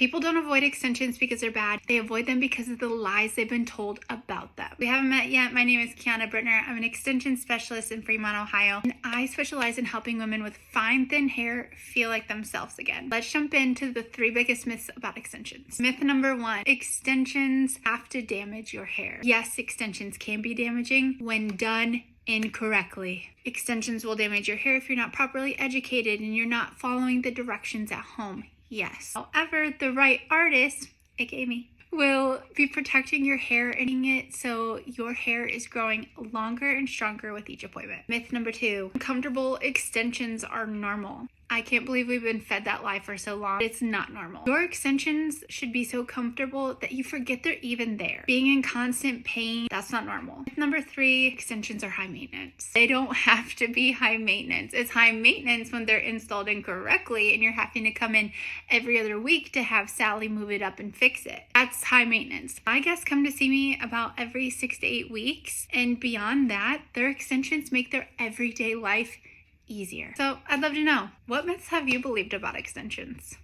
People don't avoid extensions because they're bad. They avoid them because of the lies they've been told about them. We haven't met yet. My name is Kiana Brittner. I'm an extension specialist in Fremont, Ohio, and I specialize in helping women with fine, thin hair feel like themselves again. Let's jump into the 3 biggest myths about extensions. Myth number 1, extensions have to damage your hair. Yes, extensions can be damaging when done incorrectly. Extensions will damage your hair if you're not properly educated and you're not following the directions at home. Yes. However, the right artist, aka me, will be protecting your hair and making it so your hair is growing longer and stronger with each appointment. Myth number 2, uncomfortable extensions are normal. I can't believe we've been fed that lie for so long. It's not normal. Your extensions should be so comfortable that you forget they're even there. Being in constant pain, that's not normal. Myth number 3, extensions are high maintenance. They don't have to be high maintenance. It's high maintenance when they're installed incorrectly and you're having to come in every other week to have Sally move it up and fix it. That's high maintenance. My guests come to see me about every 6 to 8 weeks, and beyond that, their extensions make their everyday life easier. So I'd love to know, what myths have you believed about extensions?